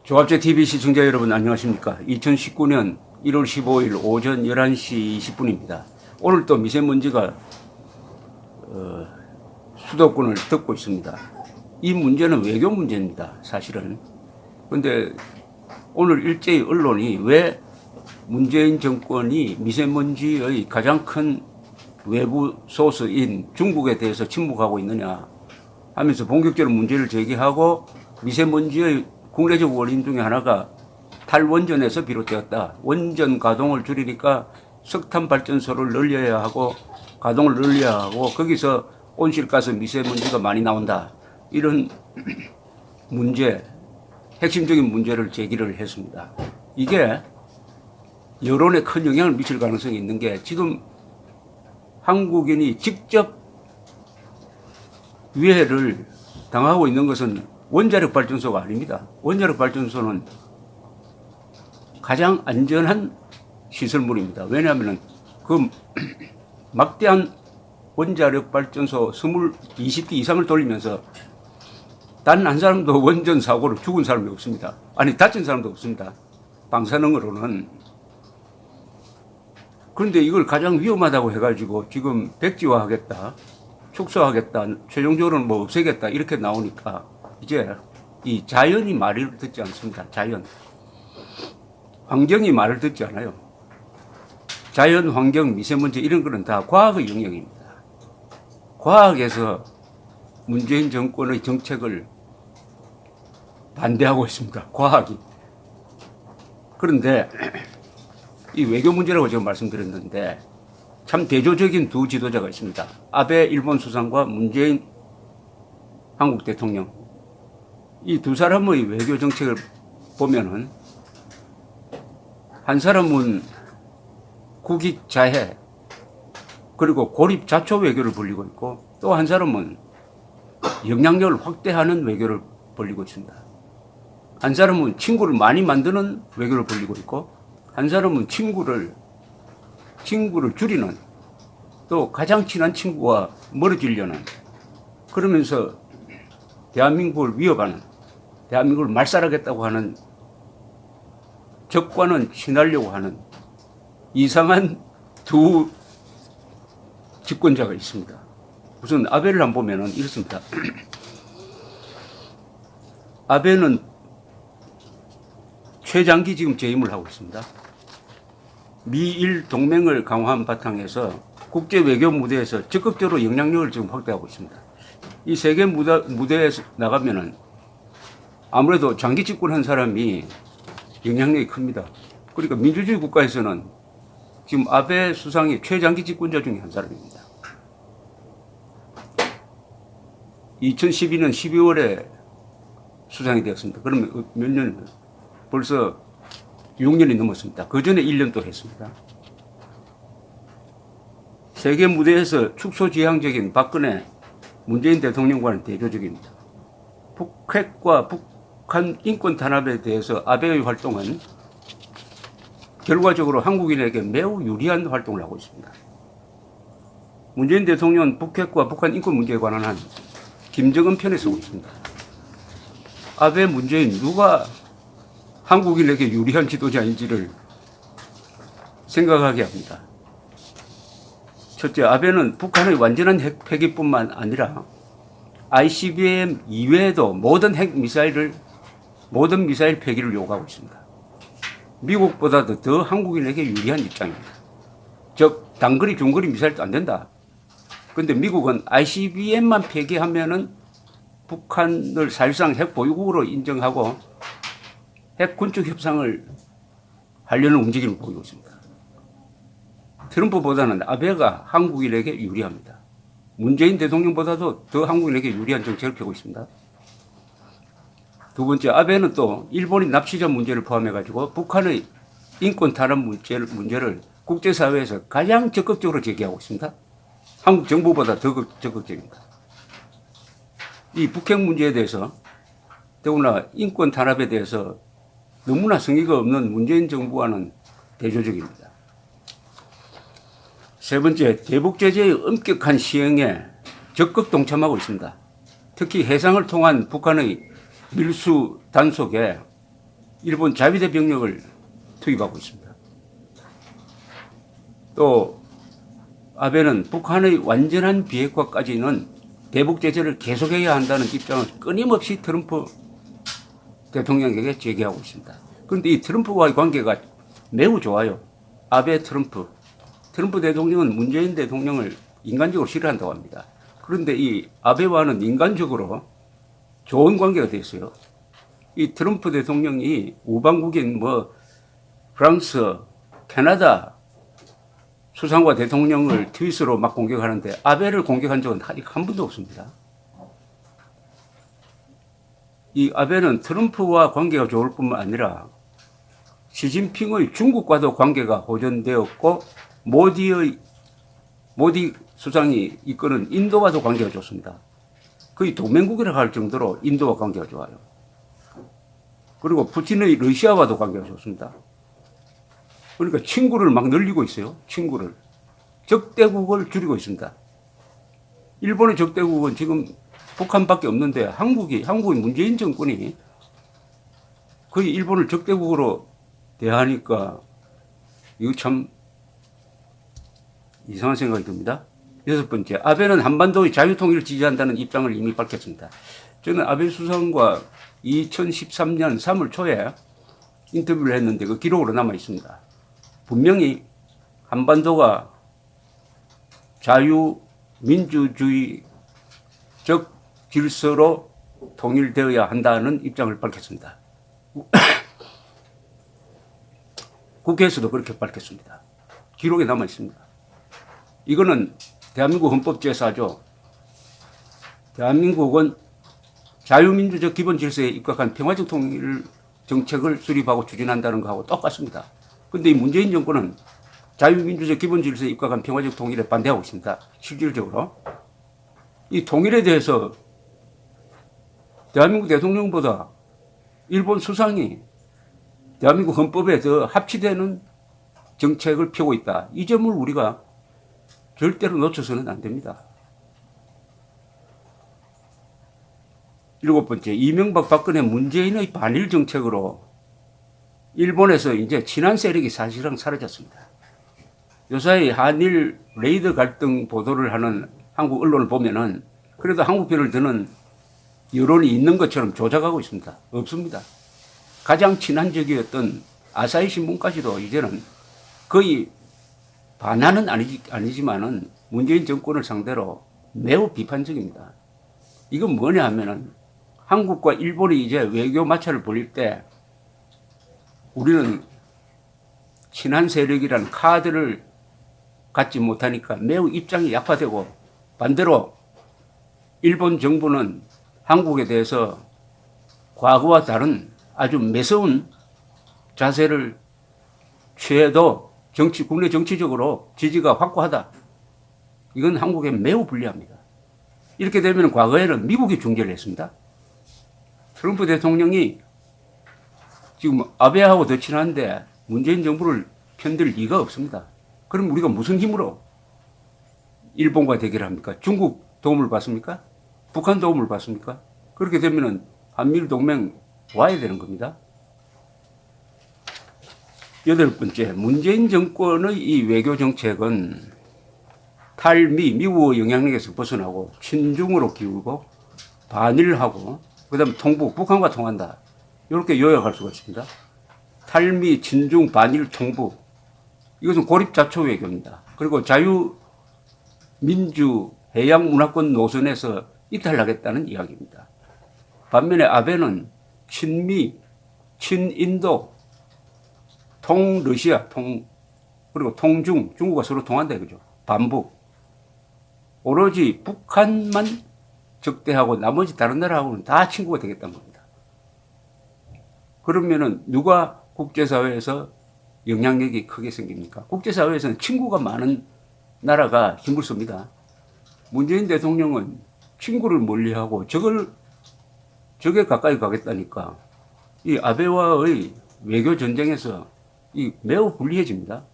조합제 TV 시청자 여러분 안녕하십니까. 2019년 1월 15일 오전 11시 20분입니다. 오늘 또 미세먼지가 수도권을 덮고 있습니다. 이 문제는 외교 문제입니다. 사실은. 그런데 오늘 일제히 언론이 왜 문재인 정권이 미세먼지의 가장 큰 외부 소스인 중국에 대해서 침묵하고 있느냐 하면서 본격적으로 문제를 제기하고 미세먼지의 국내적 원인 중에 하나가 탈원전에서 비롯되었다. 원전 가동을 줄이니까 석탄 발전소를 늘려야 하고 가동을 늘려야 하고 거기서 온실가스 미세먼지가 많이 나온다. 이런 문제, 핵심적인 문제를 제기를 했습니다. 이게 여론에 큰 영향을 미칠 가능성이 있는 게 지금 한국인이 직접 위해를 당하고 있는 것은 원자력 발전소가 아닙니다. 원자력 발전소는 가장 안전한 시설물입니다. 왜냐하면 그 막대한 원자력 발전소 20기 이상을 돌리면서 단 한 사람도 원전 사고로 죽은 사람이 없습니다. 아니 다친 사람도 없습니다. 방사능으로는. 그런데 이걸 가장 위험하다고 해가지고 지금 백지화하겠다, 축소하겠다, 최종적으로는 뭐 없애겠다 이렇게 나오니까 이제 이 자연이 말을 듣지 않습니다. 자연. 환경이 말을 듣지 않아요. 자연, 환경, 미세먼지 이런 거는 다 과학의 영역입니다. 과학에서 문재인 정권의 정책을 반대하고 있습니다. 과학이. 그런데 이 외교 문제라고 제가 말씀드렸는데 참 대조적인 두 지도자가 있습니다. 아베 일본 수상과 문재인 한국 대통령. 이 두 사람의 외교 정책을 보면은 한 사람은 국익 자해 그리고 고립 자초 외교를 벌리고 있고 또 한 사람은 영향력을 확대하는 외교를 벌리고 있습니다. 한 사람은 친구를 많이 만드는 외교를 벌리고 있고 한 사람은 친구를 줄이는 또 가장 친한 친구와 멀어지려는 그러면서 대한민국을 위협하는 대한민국을 말살하겠다고 하는 적과는 친하려고 하는 이상한 두 집권자가 있습니다. 우선 아베를 한번 보면은 이렇습니다. 아베는 최장기 지금 재임을 하고 있습니다. 미일 동맹을 강화한 바탕에서 국제 외교 무대에서 적극적으로 영향력을 지금 확대하고 있습니다. 이 세계 무대에 나가면은 아무래도 장기 집권한 사람이 영향력이 큽니다. 그러니까 민주주의 국가에서는 지금 아베 수상이 최장기 집권자 중에 한 사람입니다. 2012년 12월에 수상이 되었습니다. 그러면 몇 년? 벌써 6년이 넘었습니다. 그 전에 1년 또 했습니다. 세계 무대에서 축소지향적인 박근혜, 문재인 대통령과는 대조적입니다. 북핵과 북한 인권 탄압에 대해서 아베의 활동은 결과적으로 한국인에게 매우 유리한 활동을 하고 있습니다. 문재인 대통령은 북핵과 북한 인권 문제에 관한 한 김정은 편에 서고 있습니다. 아베, 문재인 누가 한국인에게 유리한 지도자인지를 생각하게 합니다. 첫째, 아베는 북한의 완전한 핵 폐기뿐만 아니라 ICBM 이외에도 모든 미사일 폐기를 요구하고 있습니다. 미국보다도 더 한국인에게 유리한 입장입니다. 즉, 단거리, 중거리 미사일도 안 된다. 그런데 미국은 ICBM만 폐기하면은 북한을 사실상 핵 보유국으로 인정하고 핵 군축 협상을 하려는 움직임을 보이고 있습니다. 트럼프보다는 아베가 한국인에게 유리합니다. 문재인 대통령보다도 더 한국인에게 유리한 정책을 펴고 있습니다. 두 번째, 아베는 또 일본인 납치자 문제를 포함해가지고 북한의 인권 탄압 문제를 국제사회에서 가장 적극적으로 제기하고 있습니다. 한국 정부보다 더 적극적입니다. 이 북핵 문제에 대해서 더구나 인권 탄압에 대해서 너무나 성의가 없는 문재인 정부와는 대조적입니다. 세 번째, 대북 제재의 엄격한 시행에 적극 동참하고 있습니다. 특히 해상을 통한 북한의 밀수 단속에 일본 자위대 병력을 투입하고 있습니다. 또 아베는 북한의 완전한 비핵화까지는 대북 제재를 계속해야 한다는 입장을 끊임없이 트럼프 대통령에게 제기하고 있습니다. 그런데 이 트럼프와의 관계가 매우 좋아요. 아베 트럼프 대통령은 문재인 대통령을 인간적으로 싫어한다고 합니다. 그런데 이 아베와는 인간적으로 좋은 관계가 되어 있어요. 이 트럼프 대통령이 우방국인 프랑스, 캐나다 수상과 대통령을 트윗으로 막 공격하는데 아베를 공격한 적은 한 번도 없습니다. 이 아베는 트럼프와 관계가 좋을 뿐만 아니라 시진핑의 중국과도 관계가 호전되었고 모디 수상이 이끄는 인도와도 관계가 좋습니다. 거의 동맹국이라고 할 정도로 인도와 관계가 좋아요. 그리고 푸틴의 러시아와도 관계가 좋습니다. 그러니까 친구를 막 늘리고 있어요. 친구를. 적대국을 줄이고 있습니다. 일본의 적대국은 지금 북한밖에 없는데 한국의 문재인 정권이 거의 일본을 적대국으로 대하니까 이거 참 이상한 생각이 듭니다. 6번째, 아베는 한반도의 자유통일을 지지한다는 입장을 이미 밝혔습니다. 저는 아베 수상과 2013년 3월 초에 인터뷰를 했는데 그 기록으로 남아 있습니다. 분명히 한반도가 자유민주주의적 질서로 통일되어야 한다는 입장을 밝혔습니다. 국회에서도 그렇게 밝혔습니다. 기록에 남아 있습니다. 이거는 대한민국 헌법 제4조 대한민국은 자유민주적 기본 질서에 입각한 평화적 통일 정책을 수립하고 추진한다는 것하고 똑같습니다. 그런데 이 문재인 정권은 자유민주적 기본 질서에 입각한 평화적 통일에 반대하고 있습니다. 실질적으로. 이 통일에 대해서 대한민국 대통령보다 일본 수상이 대한민국 헌법에 더 합치되는 정책을 펴고 있다. 이 점을 우리가 절대로 놓쳐서는 안 됩니다. 7번째, 이명박 박근혜 문재인의 반일 정책으로 일본에서 이제 친한 세력이 사실상 사라졌습니다. 요사이 한일 레이더 갈등 보도를 하는 한국 언론을 보면은 그래도 한국 편을 드는 여론이 있는 것처럼 조작하고 있습니다. 없습니다. 가장 친한적이었던 아사히 신문까지도 이제는 거의 반환은 아니지만은 문재인 정권을 상대로 매우 비판적입니다. 이건 뭐냐 하면은 한국과 일본이 이제 외교 마찰을 벌일 때 우리는 친한 세력이라는 카드를 갖지 못하니까 매우 입장이 약화되고 반대로 일본 정부는 한국에 대해서 과거와 다른 아주 매서운 자세를 취해도 국내 정치적으로 지지가 확고하다. 이건 한국에 매우 불리합니다. 이렇게 되면 과거에는 미국이 중재를 했습니다. 트럼프 대통령이 지금 아베하고 더 친한데 문재인 정부를 편들 리가 없습니다. 그럼 우리가 무슨 힘으로 일본과 대결합니까? 중국 도움을 받습니까? 북한 도움을 받습니까? 그렇게 되면 한미일 동맹 와야 되는 겁니다. 8번째, 문재인 정권의 이 외교 정책은 미국의 영향력에서 벗어나고 친중으로 기울고 반일하고 그다음에 통북, 북한과 통한다. 이렇게 요약할 수가 있습니다. 탈미, 친중, 반일, 통북. 이것은 고립자초 외교입니다. 그리고 자유민주 해양문화권 노선에서 이탈하겠다는 이야기입니다. 반면에 아베는 친미, 친인도, 통러시아, 그리고 통중, 중국과 서로 통한다 이거죠. 반북. 오로지 북한만 적대하고 나머지 다른 나라하고는 다 친구가 되겠다는 겁니다. 그러면은 누가 국제사회에서 영향력이 크게 생깁니까? 국제사회에서는 친구가 많은 나라가 힘을 씁니다. 문재인 대통령은 친구를 멀리하고 적에 가까이 가겠다니까 이 아베와의 외교 전쟁에서 매우 불리해집니다.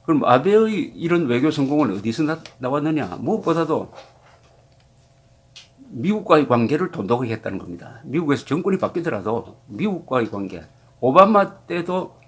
그럼 아베의 이런 외교 성공은 어디서 나왔느냐? 무엇보다도 미국과의 관계를 돈독하게 했다는 겁니다. 미국에서 정권이 바뀌더라도 미국과의 관계, 오바마 때도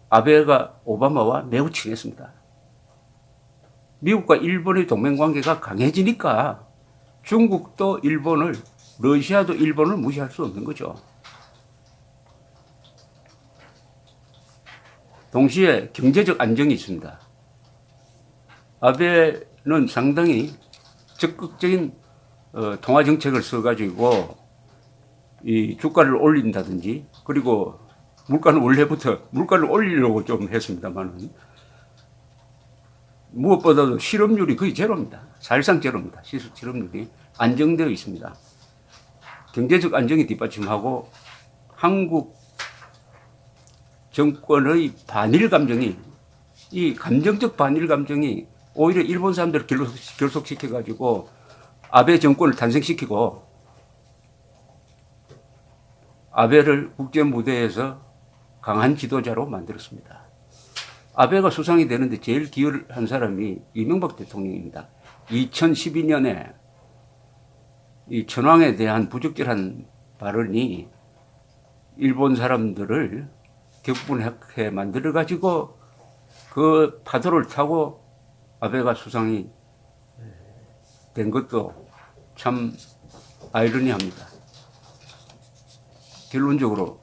아베가 오바마와 매우 친했습니다. 미국과 일본의 동맹관계가 강해지니까 중국도 일본을, 러시아도 일본을 무시할 수 없는 거죠. 동시에 경제적 안정이 있습니다. 아베는 상당히 적극적인 통화 정책을 써가지고 이 주가를 올린다든지, 그리고 물가는 원래부터 물가를 올리려고 좀 했습니다만은 무엇보다도 실업률이 거의 제로입니다. 사실상 제로입니다. 실업률이 안정되어 있습니다. 경제적 안정이 뒷받침하고 한국 정권의 반일 감정이, 이 감정적 반일 감정이 오히려 일본 사람들을 결속시켜가지고 아베 정권을 탄생시키고 아베를 국제 무대에서 강한 지도자로 만들었습니다. 아베가 수상이 되는데 제일 기여를 한 사람이 이명박 대통령입니다. 2012년에 이 천황에 대한 부적절한 발언이 일본 사람들을 격분하게 만들어가지고 그 파도를 타고 아베가 수상이 된 것도 참 아이러니합니다. 결론적으로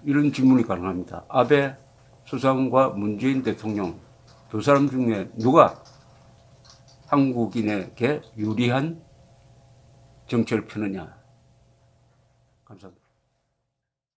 이런 질문이 가능합니다. 아베 수상과 문재인 대통령 두 사람 중에 누가 한국인에게 유리한 정책을 펴느냐. 감사합니다.